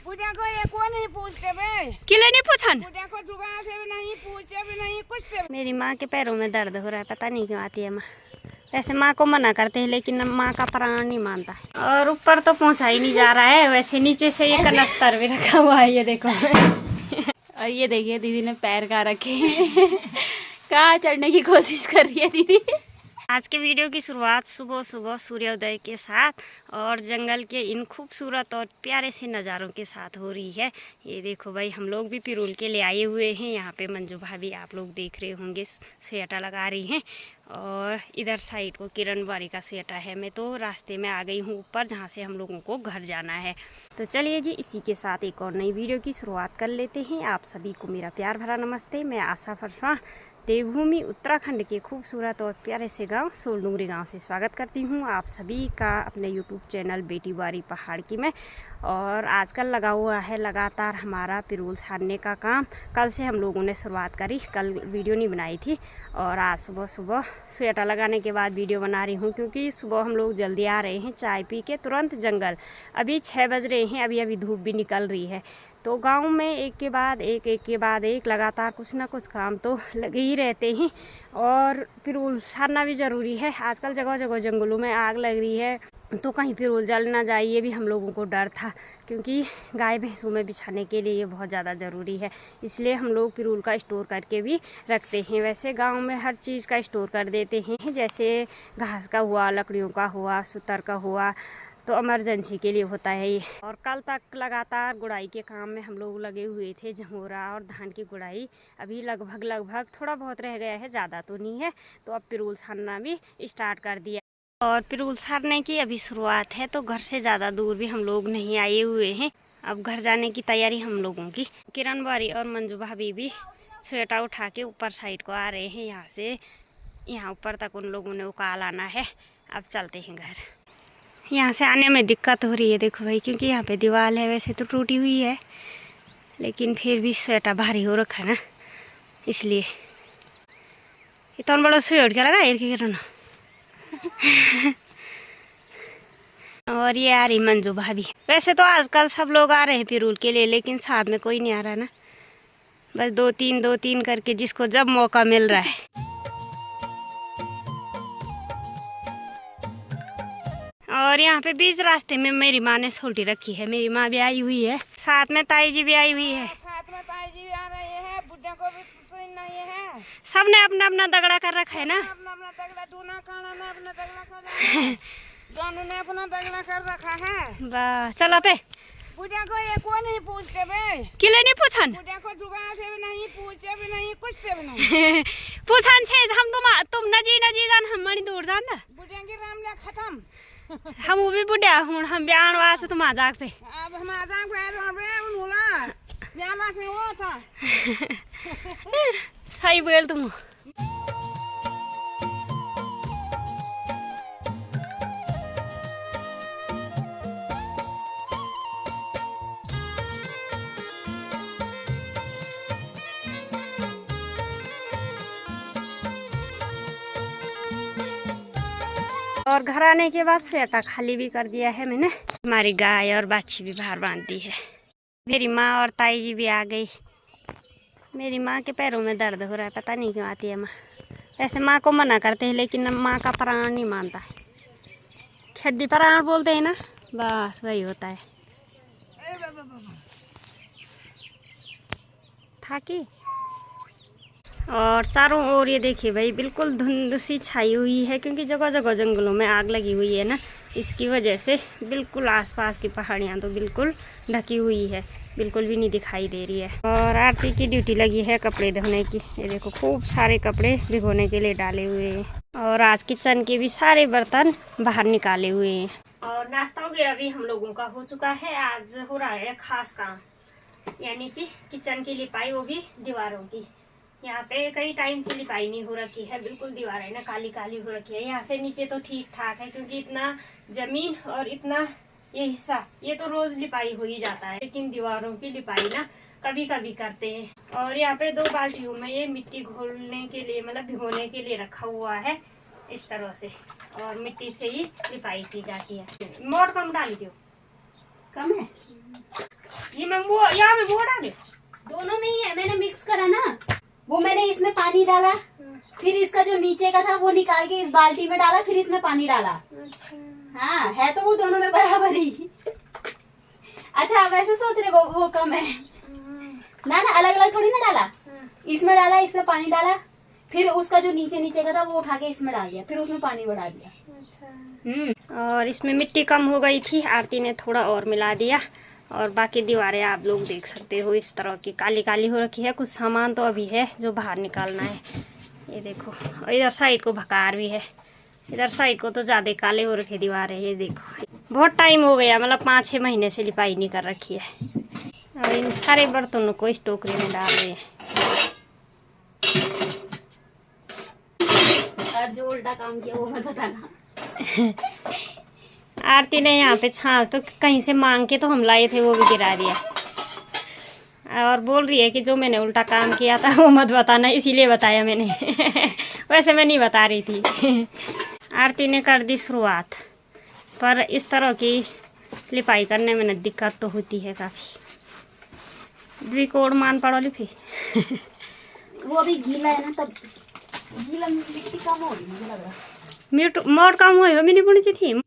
पूजा को ये को नहीं पूछते बे, किले नहीं पूछन, पूजा को जुगाड़ से भी नहीं पूछते भी नहीं कुछ से। मेरी माँ के पैरों में दर्द हो रहा है, पता नहीं क्यों आती है माँ। वैसे माँ को मना करते हैं लेकिन माँ का प्राण नहीं मानता है। और ऊपर तो पहुँचा ही नहीं जा रहा है, वैसे नीचे से ये कनस्तर भी रखा हुआ है, ये देखो। और ये देखिए दीदी ने पैर कहाँ रखे हैं। कहाँ चढ़ने की कोशिश कर रही है दीदी। आज के वीडियो की शुरुआत सुबह सुबह सूर्योदय के साथ और जंगल के इन खूबसूरत और प्यारे से नज़ारों के साथ हो रही है। ये देखो भाई, हम लोग भी पिरूल के लिए आए हुए हैं। यहाँ पे मंजू भाभी आप लोग देख रहे होंगे स्वेटर लगा रही हैं, और इधर साइड को किरण बारी का स्वेटर है। मैं तो रास्ते में आ गई हूँ ऊपर, जहाँ से हम लोगों को घर जाना है। तो चलिए जी, इसी के साथ एक और नई वीडियो की शुरुआत कर लेते हैं। आप सभी को मेरा प्यार भरा नमस्ते। मैं आशा फरसा देवभूमि उत्तराखंड के खूबसूरत और प्यारे से गांव सोलडुंगरी गांव से स्वागत करती हूं आप सभी का अपने यूट्यूब चैनल बेटी बारी पहाड़ की में। और आजकल लगा हुआ है लगातार हमारा पिरूल सारने का काम। कल से हम लोगों ने शुरुआत करी, कल वीडियो नहीं बनाई थी, और आज सुबह सुबह स्वेटर लगाने के बाद वीडियो बना रही हूँ, क्योंकि सुबह हम लोग जल्दी आ रहे हैं चाय पी के तुरंत जंगल। अभी 6 बज रहे हैं, अभी धूप भी निकल रही है। तो गांव में एक के बाद एक लगातार कुछ ना कुछ काम तो लगे ही रहते हैं, और पिरूल सारना भी ज़रूरी है। आजकल जगह जगह जंगलों में आग लग रही है, तो कहीं पिरूल जल ना जाए, ये भी हम लोगों को डर था, क्योंकि गाय भैंसों में बिछाने के लिए ये बहुत ज़्यादा ज़रूरी है। इसलिए हम लोग पिरूल का स्टोर करके भी रखते हैं। वैसे गांव में हर चीज़ का स्टोर कर देते हैं, जैसे घास का हुआ, लकड़ियों का हुआ, सुतर का हुआ, तो इमरजेंसी के लिए होता है ये। और कल तक लगातार गुड़ाई के काम में हम लोग लगे हुए थे। झंगोरा और धान की गुड़ाई अभी लगभग थोड़ा बहुत रह गया है, ज़्यादा तो नहीं है। तो अब पिरूल सारना भी स्टार्ट कर दिया, और पिरूल सारने की अभी शुरुआत है। तो घर से ज़्यादा दूर भी हम लोग नहीं आए हुए हैं। अब घर जाने की तैयारी हम लोगों की। किरण बारी और मंजू भाभी भी स्वेटर उठा के ऊपर साइड को आ रहे हैं। यहाँ से यहाँ ऊपर तक उन लोगों ने उकाल आना है। अब चलते हैं घर। यहाँ से आने में दिक्कत हो रही है, देखो भाई, क्योंकि यहाँ पे दीवार है, वैसे तो टूटी हुई है, लेकिन फिर भी स्वेटर भारी हो रखा है ना, इसलिए। इतना बड़ा स्वेटर क्या लगा एक किरण। और ये आ रही मंजू भाभी। वैसे तो आजकल सब लोग आ रहे हैं पिरूल के लिए, लेकिन साथ में कोई नहीं आ रहा ना, बस दो तीन करके जिसको जब मौका मिल रहा है। और यहाँ पे बीच रास्ते में मेरी माँ ने छोटी रखी है। मेरी माँ भी आई हुई है, साथ में ताई जी भी आई हुई है, साथ में ताई जी भी आ रही है, बुढ़ा को भी सुनना ये है। सबने अपना अपना दगड़ा कर रखा है ना। अपना अपना तगड़ा, दूना काना ने अपना तगड़ा कर जानू ने अपना तगड़ा कर रखा है। वाह, चलो पे। पूजा को ये को नहीं पूछते बे, किले नहीं पूछन, पूजा को जुगाड़ से भी नहीं पूछते भी नहीं कुछ से भी नहीं। पूछन से हम तुम नजी जान, हम मणि दूर जान दा। बुढ़िया की रामला खत्म। हम वो भी बुढ़िया हूँ, हम ब्याह वास्ते तुम आ जाग पे। अब हम आ जाग पे उन्होंने ब्याला से वो था। सही बोल तुम। और घर आने के बाद स्वेटर खाली भी कर दिया है मैंने। हमारी गाय और बाछी भी बाहर बांध दी है। मेरी माँ और ताई जी भी आ गई। मेरी माँ के पैरों में दर्द हो रहा है, पता नहीं क्यों आती है माँ। वैसे माँ को मना करते हैं, लेकिन माँ का प्राण नहीं मानता है। खड्डी प्राण बोलते हैं ना, बस वही होता है। था कि और चारों ओर ये देखिए भाई, बिल्कुल धुंध सी छाई हुई है, क्योंकि जगह जगह जंगलों में आग लगी हुई है ना, इसकी वजह से बिल्कुल आसपास की पहाड़ियाँ तो बिल्कुल ढकी हुई है, बिल्कुल भी नहीं दिखाई दे रही है। और आरती की ड्यूटी लगी है कपड़े धोने की। ये देखो, खूब सारे कपड़े भिगोने के लिए डाले हुए हैं, और आज किचन के भी सारे बर्तन बाहर निकाले हुए हैं। और नाश्ता वगैरह भी हम लोगों का हो चुका है। आज हो रहा है खास काम, यानी कि किचन की लिपाई, वो भी दीवारों की। यहाँ पे कई टाइम से लिपाई नहीं हो रखी है, बिल्कुल दीवारें ना काली काली हो रखी है। यहाँ से नीचे तो ठीक ठाक है, क्योंकि इतना जमीन और इतना ये हिस्सा, ये तो रोज लिपाई हो ही जाता है, लेकिन दीवारों की लिपाई ना कभी कभी करते हैं। और यहाँ पे 2 बाल्टियों में ये मिट्टी घोलने के लिए, मतलब भिगोने के लिए रखा हुआ है इस तरह से, और मिट्टी से ही लिपाई की जाती है। मोड़ कम डाल दो। कम है, ये मैं वो यहाँ में वो डाले दोनों में ही है, मैंने मिक्स करा ना। वो मैंने इसमें पानी डाला, फिर इसका जो नीचे का था वो निकाल के इस बाल्टी में डाला, फिर इसमें पानी डाला। हाँ, है तो वो दोनों में बराबर ही। अच्छा, वैसे सोच रहे वो कम है ना? ना, अलग अलग थोड़ी ना डाला, इसमें डाला, इसमें पानी डाला, फिर उसका जो नीचे नीचे का था वो उठा के इसमें डाल दिया, फिर उसमें पानी बढ़ा दिया। और इसमें मिट्टी कम हो गई थी, आरती ने थोड़ा और मिला दिया। और बाकी दीवारें आप लोग देख सकते हो इस तरह की काली काली हो रखी है। कुछ सामान तो अभी है जो बाहर निकालना है, ये देखो। और इधर साइड को भकार भी है, इधर साइड को तो ज़्यादा काले हो रखे दीवारें, ये देखो। बहुत टाइम हो गया, मतलब 5-6 महीने से लिपाई नहीं कर रखी है। और इन सारे बर्तनों को इस टोकरी में डाल रहे हैं। और जो उल्टा काम किया वो मत बताना। आरती ने यहाँ पे छाछ तो कहीं से मांग के तो हम लाए थे, वो भी गिरा दिया। और बोल रही है कि जो मैंने उल्टा काम किया था वो मत बताना, इसीलिए बताया मैंने। वैसे मैं नहीं बता रही थी। आरती ने कर दी शुरुआत, पर इस तरह की लिपाई करने में न दिक्कत तो होती है काफ़ी। द्विकोण मान पड़ो लिपि। वो अभी गीला है ना, तब गीला मिट्टी कम हो रही मुझे लग रहा। मोट काम हो भी नहीं पड़ी थी।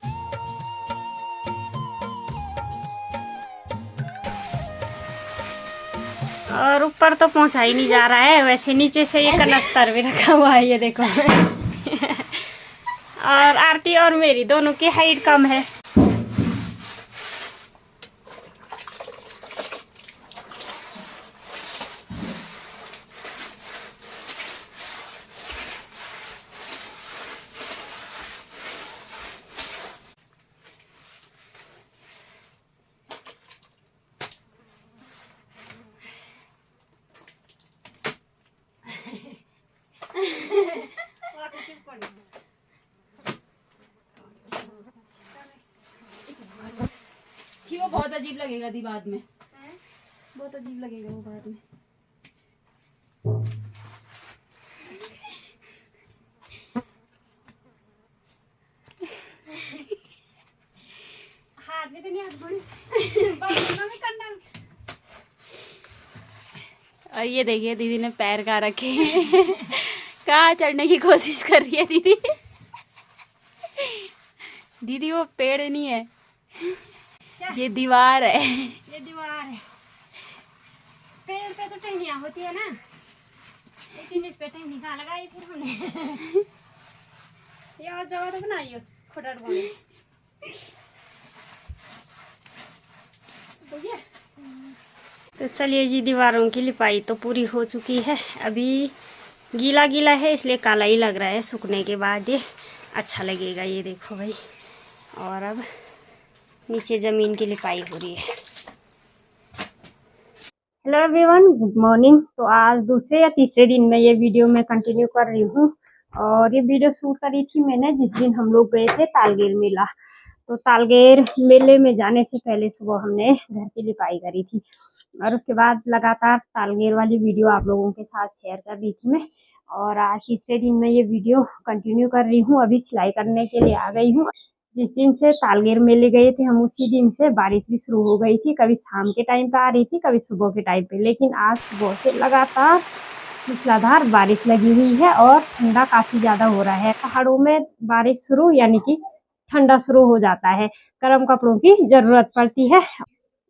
और ऊपर तो पहुंचा ही नहीं जा रहा है, वैसे नीचे से ये कनस्तर भी रखा हुआ है, ये देखो। और आरती और मेरी दोनों की हाइट कम है। वो बहुत अजीब लगेगा दी बाद में, बहुत अजीब लगेगा वो बाद में। हाथ में तो नहीं, हाथ बड़ी में करना। और ये देखिए दीदी ने पैर कहाँ रखे हैं। कहाँ चढ़ने की कोशिश कर रही है दीदी। दीदी वो पेड़ नहीं है, ये दीवार है। ये दीवार है। पेड़ पे तो टहनियाँ होती है ना, लेकिन इस पे टहनी कहाँ लगाई फिर हमने। ये और जगह तो बनाई हो खोटर बोले। तो चलिए जी, दीवारों की लिपाई तो पूरी हो चुकी है। अभी गीला गीला है इसलिए काला ही लग रहा है, सूखने के बाद ये अच्छा लगेगा। ये देखो भाई, और अब नीचे ज़मीन की लिपाई हो रही है। Hello everyone, good morning. तो आज दूसरे या तीसरे दिन में ये वीडियो मैं कंटिन्यू कर रही हूँ। और ये वीडियो शूट करी थी मैंने जिस दिन हम लोग गए थे तालगेर मेला। तो तालगेर मेले में जाने से पहले सुबह हमने घर की लिपाई करी थी, और उसके बाद लगातार तालगेर वाली वीडियो आप लोगों के साथ शेयर कर रही थी मैं। और आज तीसरे दिन में ये वीडियो कंटिन्यू कर रही हूँ। अभी सिलाई करने के लिए आ गई हूँ। जिस दिन से तालगेर मेले गए थे हम, उसी दिन से बारिश भी शुरू हो गई थी। कभी शाम के टाइम पे आ रही थी, कभी सुबह के टाइम पे, लेकिन आज सुबह से लगातार मूसलाधार बारिश लगी हुई है और ठंडा काफ़ी ज़्यादा हो रहा है। पहाड़ों में बारिश शुरू यानी कि ठंडा शुरू हो जाता है, गर्म कपड़ों की ज़रूरत पड़ती है।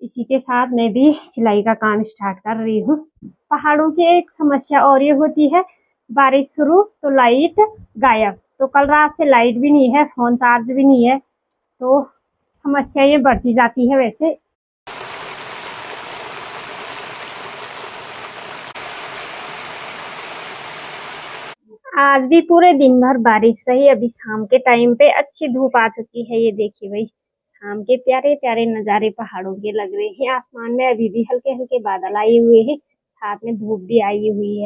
इसी के साथ मैं भी सिलाई का काम स्टार्ट कर रही हूँ। पहाड़ों की एक समस्या और ये होती है, बारिश शुरू तो लाइट गायब। तो कल रात से लाइट भी नहीं है, फ़ोन चार्ज भी नहीं है, तो समस्या ये बढ़ती जाती है। वैसे आज भी पूरे दिन भर बारिश रही। अभी शाम के टाइम पे अच्छी धूप आ चुकी है। ये देखिए भाई, शाम के प्यारे प्यारे नज़ारे पहाड़ों के लग रहे हैं। आसमान में अभी भी हल्के हल्के बादल आए हुए हैं, साथ में धूप भी आई हुई है।